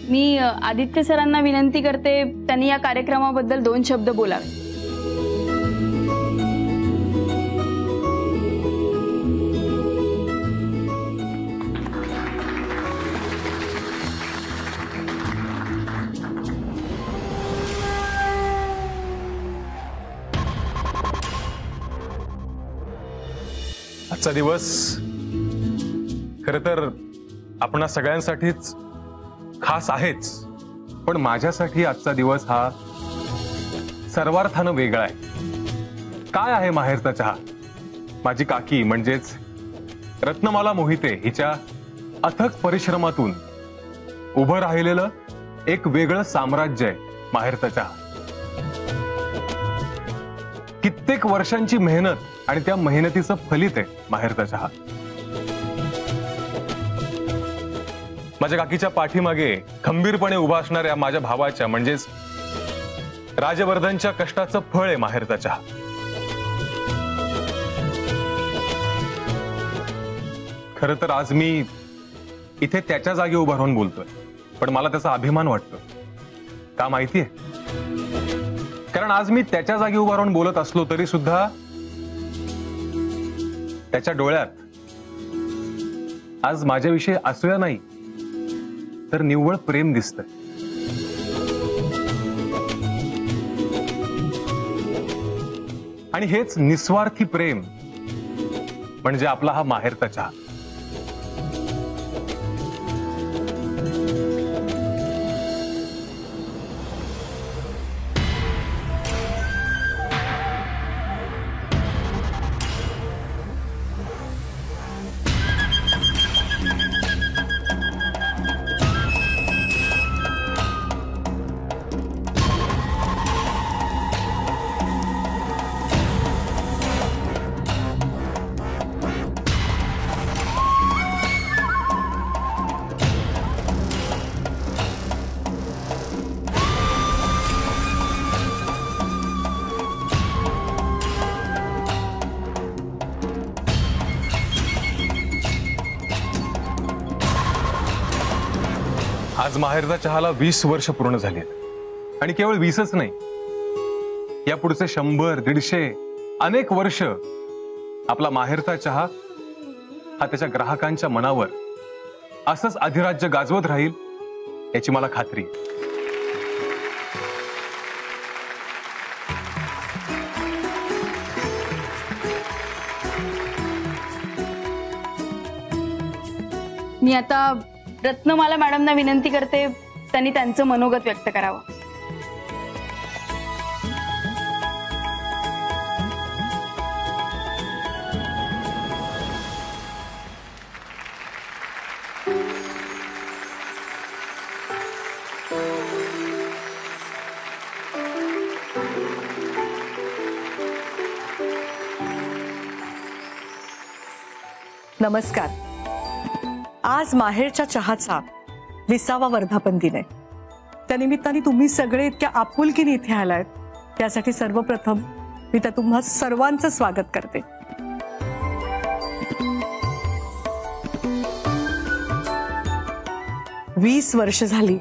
मी आदित्य सरांना विनंती करते त्यांनी या कार्यक्रमाबद्दल 2 शब्द बोलावे। आजचा दिवस खरं तर आपणा सगळ्यांसाठीच खास आहेच, पण माझ्यासाठी आजचा दिवस हा सर्वार्थानं वेगळा आहे। काय आहे माहेरचा चहा? माझी काकी म्हणजेच रत्नमाला मोहिते हिच्या अथक परिश्रमातून उभं राहिलेलं एक वेगळं साम्राज्य आहे माहेरचा चहा। कित्येक वर्षांची मेहनत आणि त्या मेहनतीचं फलित आहे माहेरचा चहा। माझ्या काकीच्या पाठीमागे खंबीरपणे उभा असणाऱ्या माझ्या भावाच्या म्हणजेच राजवर्धनच्या कष्टाचं फळ आहे माहेरचा चहा। खरं तर आज मी इथे त्याच्या जागी उभा राहून बोलतोय, पण मला त्याचा अभिमान वाटतो। का माहितीये? कारण आज मी त्याच्या जागी उभा राहून बोलत असलो तरी सुद्धा त्याच्या डोळ्यात आज माझ्याविषयी असूया नाही तर निव्वळ प्रेम दिसतंय। आणि हेच निस्वार्थी प्रेम म्हणजे आपला हा माहेरचा चहा। आज माहेरचा चहाला 20 वर्ष पूर्ण झाली आहेत आणि केवळ 20च नाही, या पुढचे 100, 150 अनेक वर्ष आपला माहेरचा चहा हा त्याच्या ग्राहकांच्या मनावर असंच अधिराज्य गाजवत राहील याची मला खात्री आहे। मी आता रत्नमाला मॅडमना विनंती करते त्यांनी त्यांचं मनोगत व्यक्त करावं। नमस्कार। आज माहेरच्या चहाचा 20वा वर्धापन दिन आहे। त्यानिमित्ताने तुम्ही सगळे इतक्या आपुलकीने इथे आलात त्यासाठी सर्वप्रथम मी तुम्हा सर्वांचं स्वागत करते। वीस वर्ष झाली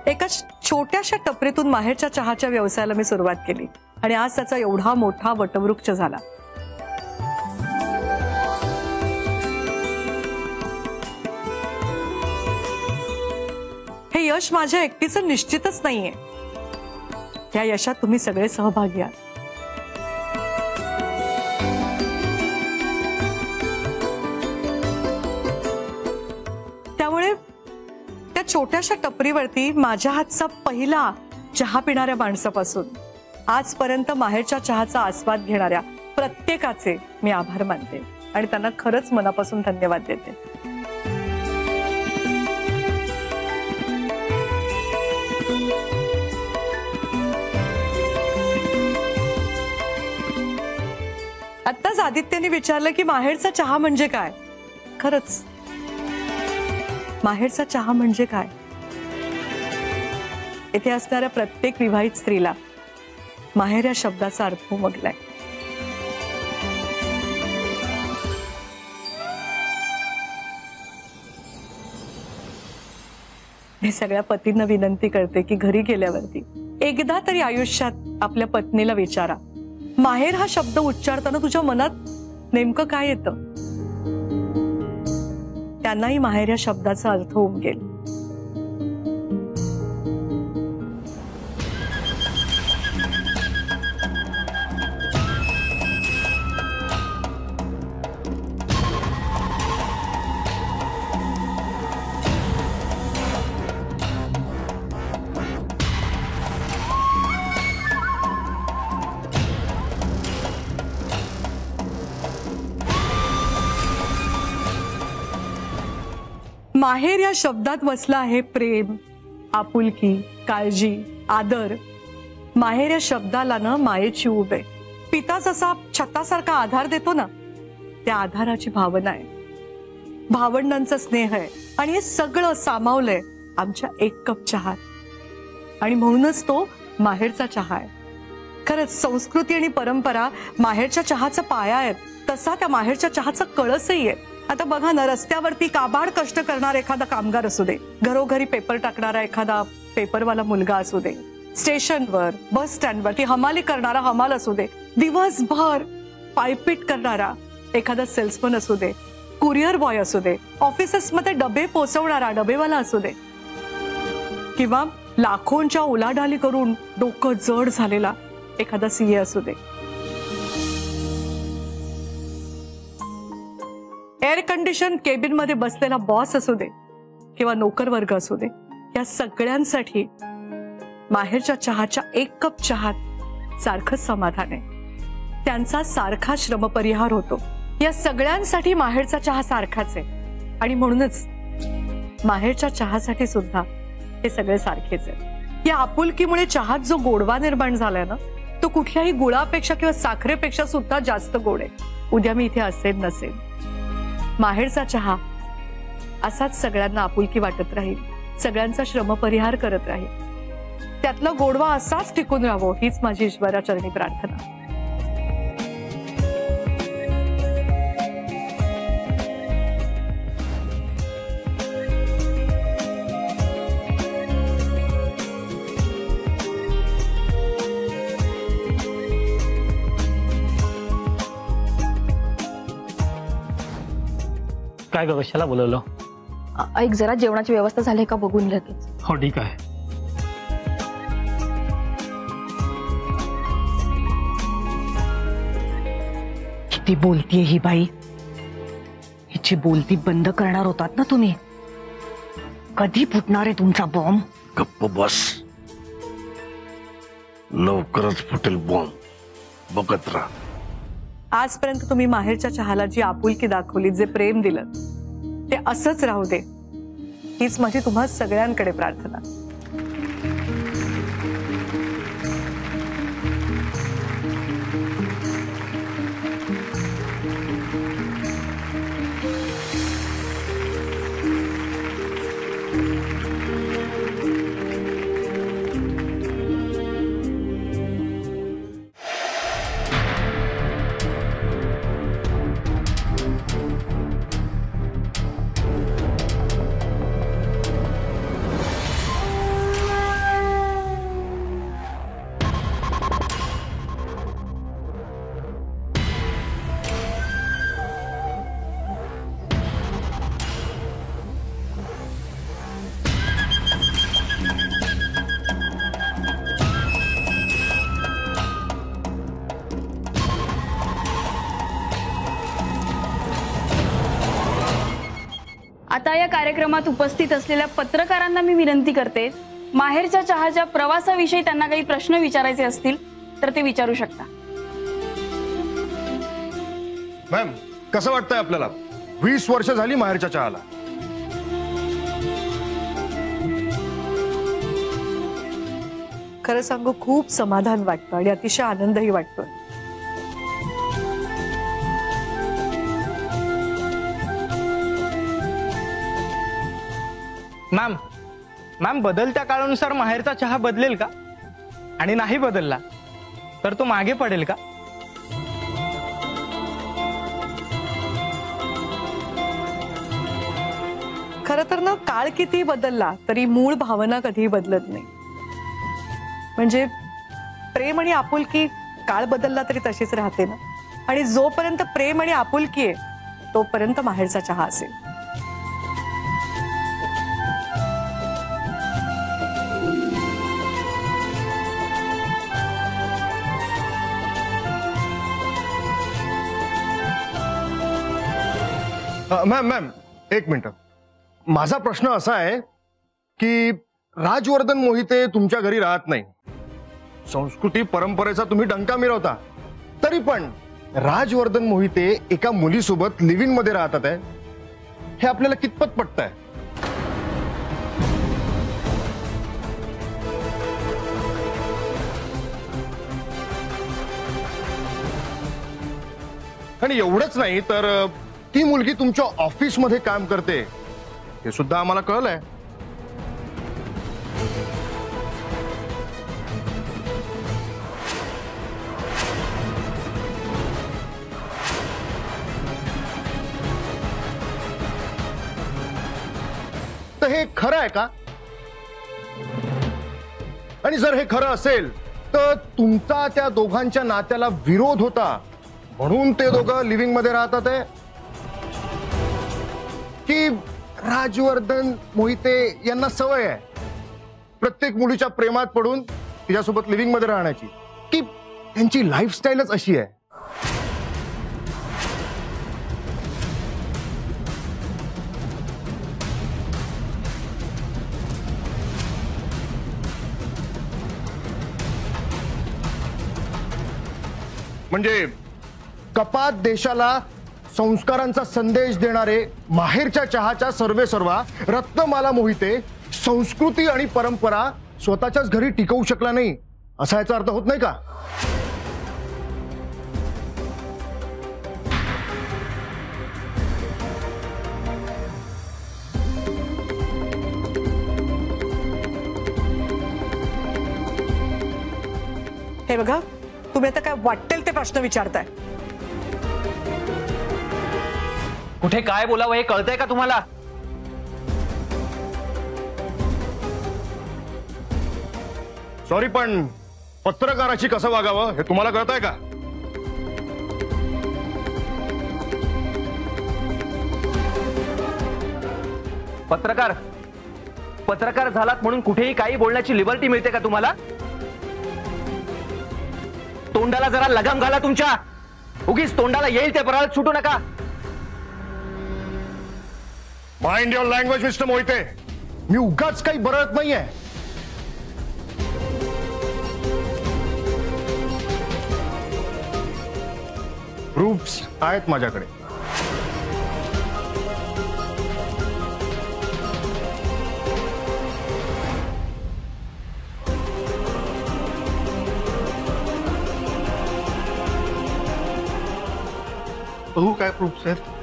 एका छोट्याशा टपरीतून माहेरच्या चहाच्या व्यवसायाला मी सुरुवात केली आणि आज त्याचा एवढा मोठा वटवृक्ष झाला। हे यश माझ्या एकटीचं निश्चितच नाहीये, या यशात तुम्ही सगळे सहभागी आहात। त्यामुळे त्या छोट्याशा टपरीवरती माझ्या हातचा पहिला चहा पिणाऱ्या माणसापासून आजपर्यंत माहेरच्या चहाचा आस्वाद घेणाऱ्या प्रत्येकाचे मी आभार मानते आणि त्यांना खरंच मनापासून धन्यवाद देते। आत्ताच आदित्यने विचारलं की माहेरचा चहा म्हणजे काय? खरंच माहेरचा चहा म्हणजे काय? इथे असणाऱ्या प्रत्येक विवाहित स्त्रीला माहेर या शब्दाचा अर्थ उमगलाय। मी सगळ्या पतींना विनंती करते की घरी गेल्यावरती एकदा तरी आयुष्यात आपल्या पत्नीला विचारा, माहेर हा शब्द उच्चारताना तुझ्या मनात नेमकं काय येतं. त्यांनाही माहेर या शब्दाचा अर्थ उमगेल. माहेर या शब्दात वसला आहे प्रेम, आपुलकी, काळजी, आदर. माहेर या शब्दाला ना मायेची ऊब आहे. पिता जसा छतासारखा आधार देतो ना, त्या आधाराची भावना आहे, भावंडांचा स्नेह आहे. आणि हे सगळं सामावलंय आमच्या एक कप चहात. आणि म्हणूनच तो माहेरचा चहा आहे. खरंच संस्कृती आणि परंपरा माहेरच्या चहाचा पाया आहेत, तसा त्या माहेरच्या चहाचा कळसही आहे. आता बघा ना, रस्त्यावरती काबाड कष्ट करणारा एखादा कामगार असू दे, घरोघरी पेपर टाकणारा एखादा पेपरवाला मुलगा असू दे, स्टेशनवर, बस स्टँडवर ती हमाली करणारा हमाल असू दे, दिवसभर पायपीट करणारा एखादा सेल्समन असू दे, कुरिअर बॉय असू दे, ऑफिसेसमध्ये डबे पोचवणारा डबेवाला असू दे, किंवा लाखोंच्या उलाढाली करून डोकं जड झालेला एखादा सीए असू दे, एअर कंडिशन केबिन मध्ये बसलेला बॉस असू दे किंवा नोकर वर्ग असू दे, या सगळ्यांसाठी माहेरच्या चहाच्या एक कप चहात सारखंच समाधान आहे. त्यांचा सारखा श्रमपरिहार होतो. या सगळ्यांसाठी माहेरचा चहा सारखाच आहे. आणि म्हणूनच माहेरच्या चहासाठी सुद्धा हे सगळे सारखेच आहे. या आपुलकीमुळे चहात जो गोडवा निर्माण झालाय ना, तो कुठल्याही गुळापेक्षा किंवा साखरेपेक्षा सुद्धा जास्त गोड आहे. उद्या मी इथे असेल नसेल, माहेरचा चहा असाच सगळ्यांना आपुलकी वाटत राहील, सगळ्यांचा श्रमपरिहार करत राहील. त्यातला गोडवा असाच टिकून राहावं हीच माझी ईश्वराचरणी प्रार्थना. काय ग, कशाला बोलवलं? ऐक जरा, जेवणाची व्यवस्था झाली का बघून लगेच. हो ठीक आहे. किती बोलतीये ही बाई. हिची बोलती बंद करणार होतात ना तुम्ही? कधी फुटणार आहे तुमचा बॉम्ब? गप्प बस, लवकरच फुटेल बॉम्ब, बघत राहा. आजपर्यंत तुम्ही माहेरच्या चहाला जी आपुलकी दाखवली, जे प्रेम दिलं, ते असंच राहू दे हीच माझी तुम्हा सगळ्यांकडे प्रार्थना. आता या कार्यक्रमात उपस्थित असलेल्या पत्रकारांना मी विनंती करते, माहेरच्या चहाच्या प्रवासाविषयी त्यांना काही प्रश्न विचारायचे असतील तर ते विचारू शकता. मॅम, कसं वाटतंय आपल्याला? 20 वर्ष झाली माहेरच्या चहाला. खरं सांगू, खूप समाधान वाटतं आणि अतिशय आनंदही वाटतोय. मॅम, बदलत्या काळानुसार माहेरचा चहा बदलेल का? आणि नाही बदलला तर तो मागे पडेल का? खरं तर तर ना काळ किती बदलला तरी मूळ भावना कधीही बदलत नाही. म्हणजे प्रेम आणि आपुलकी काळ बदलला तरी तशीच राहते ना. आणि जोपर्यंत प्रेम आणि आपुलकी आहे तोपर्यंत माहेरचा चहा असेल. मॅम एक मिनिट. माझा प्रश्न असा आहे की राजवर्धन मोहिते तुमच्या घरी राहत नाही. संस्कृती परंपरेचा तुम्ही डंका मिरवता, तरी पण राजवर्धन मोहिते एका मुलीसोबत लिव्ह इन मध्ये राहतात आहे, हे आपल्याला कितपत पटतंय? आणि एवढंच नाही तर ती मुलगी तुमच्या ऑफिस मध्ये काम करते हे सुद्धा आम्हाला कळलंय. तर हे खरं आहे का? आणि जर हे खरं असेल तर तुमचा त्या दोघांच्या नात्याला विरोध होता म्हणून ते दोघं लिव्हिंग मध्ये राहतात आहे, की राजवर्धन मोहिते यांना सवय आहे प्रत्येक मुलीच्या प्रेमात पडून तिच्यासोबत लिव्हिंग मध्ये राहण्याची, की त्यांची लाईफस्टाईलच अशी आहे? म्हणजे कपात देशाला संस्कारांचा संदेश देणारे माहेरच्या चहाच्या सर्वेसर्वा रत्नमाला मोहिते संस्कृती आणि परंपरा स्वतःच्याच घरी टिकवू शकला नाही असा याचा अर्थ होत नाही का? हे बघा, तुम्ही आता काय वाटेल ते प्रश्न विचारताय. कुठे काय बोलावं हे कळतंय का तुम्हाला? सॉरी, पण पत्रकाराची कसं वागावं हे तुम्हाला कळतंय का? पत्रकार झालात म्हणून कुठेही काही बोलण्याची लिबर्टी मिळते का तुम्हाला? तोंडाला जरा लगाम घाला तुमच्या. उगीच तोंडाला येईल ते परत सुटू नका. Mind your language mister Mohite. मी उगाच काही बरळत नाहीये. प्रूफ्स आहेत माझ्याकडे. बघू काय प्रूफ्स आहेत.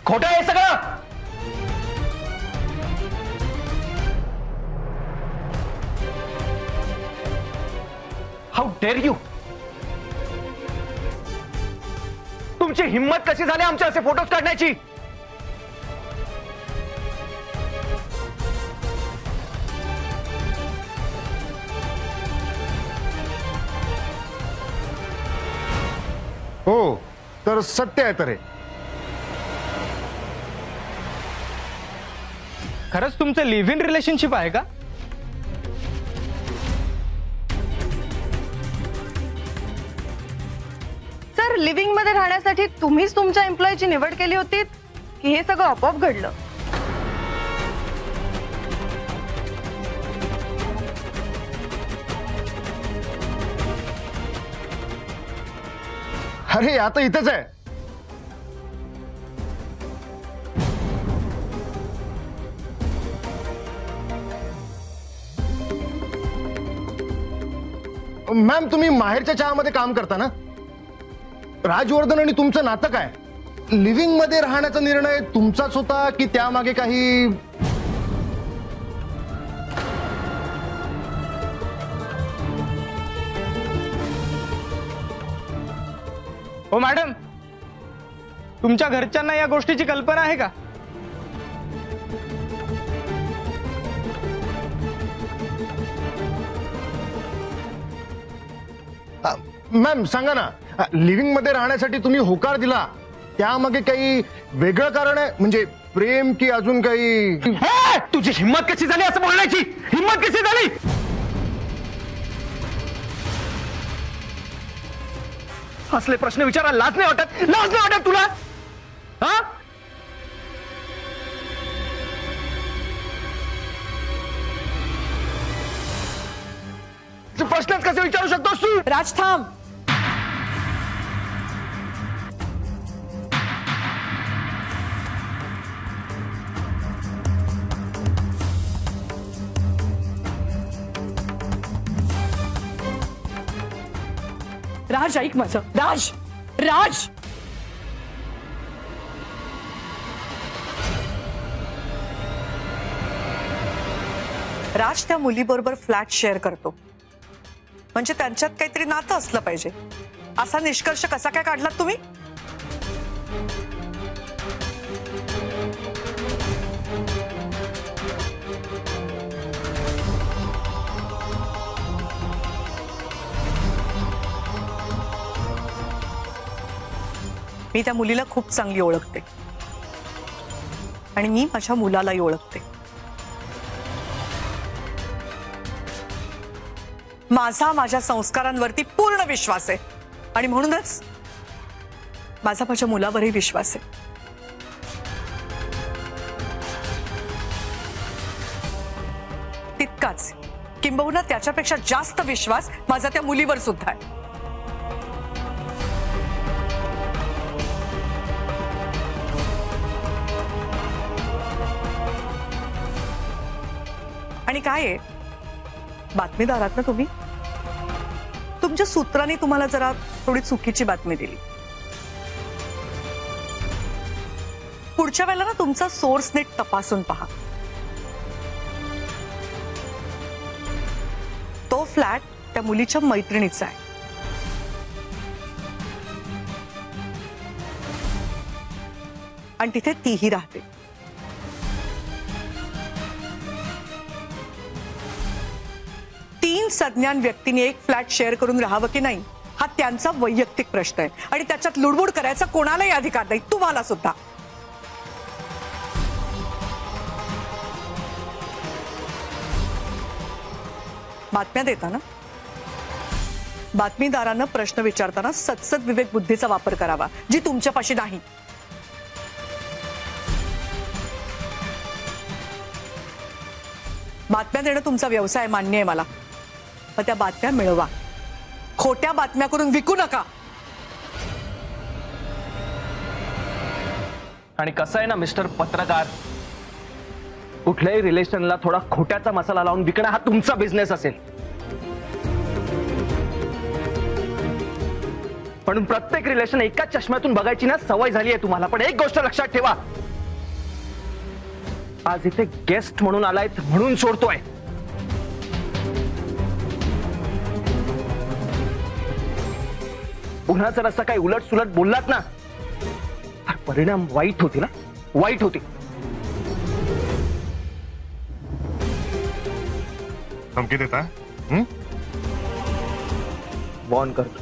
खोटं आहे सगळं. How dare you. तुमची हिम्मत कशी झाली आमचे असे फोटोज काढण्याची? हो, तर सत्य आहे तर हे. खरंच तुमचं लिव्ह इन रिलेशनशिप आहे का? सर, लिव्हिंग मध्ये राहण्यासाठी तुम्हीच तुमच्या एम्प्लॉयची निवड केली होती की हे सगळं आपोआप घडलं? अरे आता इथेच आहे. मॅम, तुम्ही माहेरच्या चहामध्ये काम करता ना? राजवर्धन आणि तुमचं नातं काय? लिव्हिंग मध्ये राहण्याचा निर्णय तुमचाच होता की त्यामागे काही? हो मॅडम, तुमच्या घरच्यांना या गोष्टीची कल्पना आहे का? मॅम सांगा ना, लिव्हिंग मध्ये राहण्यासाठी तुम्ही होकार दिला त्यामागे काही वेगळं कारण आहे? म्हणजे प्रेम की अजून काही? तुझी हिम्मत कशी झाली असं बोलण्याची? हिम्मत कशी झाली? असले प्रश्न विचारायला लाज नाही वाटत? लाज नाही वाटत तुला? हा? प्रश्नच कसे विचारू शकतोस तू? राज थांब. राज ऐक माझं. राज, राज, राज त्या मुलीबरोबर फ्लॅट शेअर करतो म्हणजे त्यांच्यात काहीतरी नातं असलं पाहिजे. असा निष्कर्ष कसा काय काढलात तुम्ही? मी त्या मुलीला खूप चांगली ओळखते आणि मी माझ्या मुलालाही ओळखते. माझा माझ्या संस्कारांवरती पूर्ण विश्वास आहे आणि म्हणूनच माझा माझ्या मुलावरही विश्वास आहे. तितकाच किंबहुना त्याच्यापेक्षा जास्त विश्वास माझा त्या मुलीवर सुद्धा आहे. आणि काय आहे, बातमीदार आहात ना तुम्ही? तुमच्या सूत्रांनी तुम्हाला जरा थोडी चुकीची बातमी दिली. पुढच्या वेळेला ना तुमचा सोर्स नीट तपासून पहा. तो फ्लॅट त्या मुलीच्या मैत्रिणीचा आहे. आणि तिथे तीही राहते. तीन सज्ञान व्यक्तींनी एक फ्लॅट शेअर करून राहावं की नाही हा त्यांचा वैयक्तिक प्रश्न आहे आणि त्याच्यात लुडबुड करायचा कोणालाही अधिकार नाही, तुम्हाला सुद्धा. बातम्या देताना बातमीदारांना प्रश्न विचारताना सत्सद विवेक बुद्धीचा वापर करावा, जी तुमच्यापाशी नाही. बातम्या देणं तुमचा व्यवसाय मान्य आहे मला, पण त्या बातम्या मिळवा. खोट्या बातम्या करून विकू नका. आणि कसं आहे ना मिस्टर पत्रकार, कुठल्याही रिलेशनला थोडा खोट्याचा मसाला लावून विकणं हा तुमचा बिझनेस असेल, म्हणून प्रत्येक रिलेशन एकाच चष्म्यातून बघायची ना सवय झाली आहे तुम्हाला. पण एक गोष्ट लक्षात ठेवा, आज इथे गेस्ट म्हणून आलाय म्हणून सोडतोय. पुन्हा जर असं काही उलट सुलट बोललात ना तर परिणाम वाईट होतील ना, वाईट होतील. धमकी देता? वॉर्न करतो,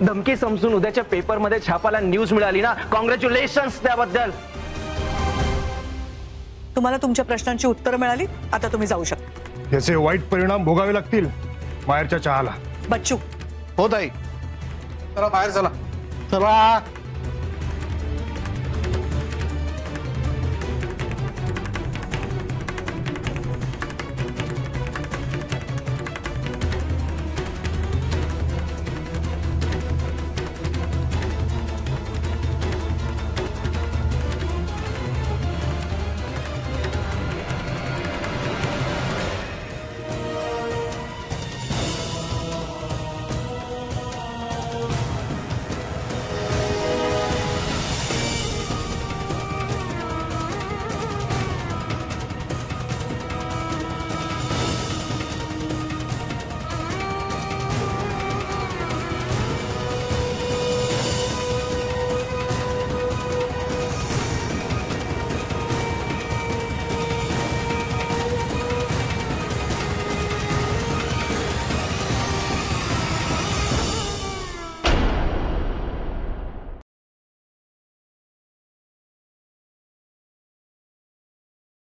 धमकी समजून उद्याच्या पेपरमध्ये छापाला न्यूज मिळाली ना, कॉंग्रॅच्युलेशन्स त्याबद्दल. तुम्हाला तुमच्या प्रश्नांची उत्तरं मिळाली, आता तुम्ही जाऊ शकता. याचे वाईट परिणाम भोगावे लागतील माहेरच्या चहाला. बच्चू, हो ताई, चला बाहेर चला. चला.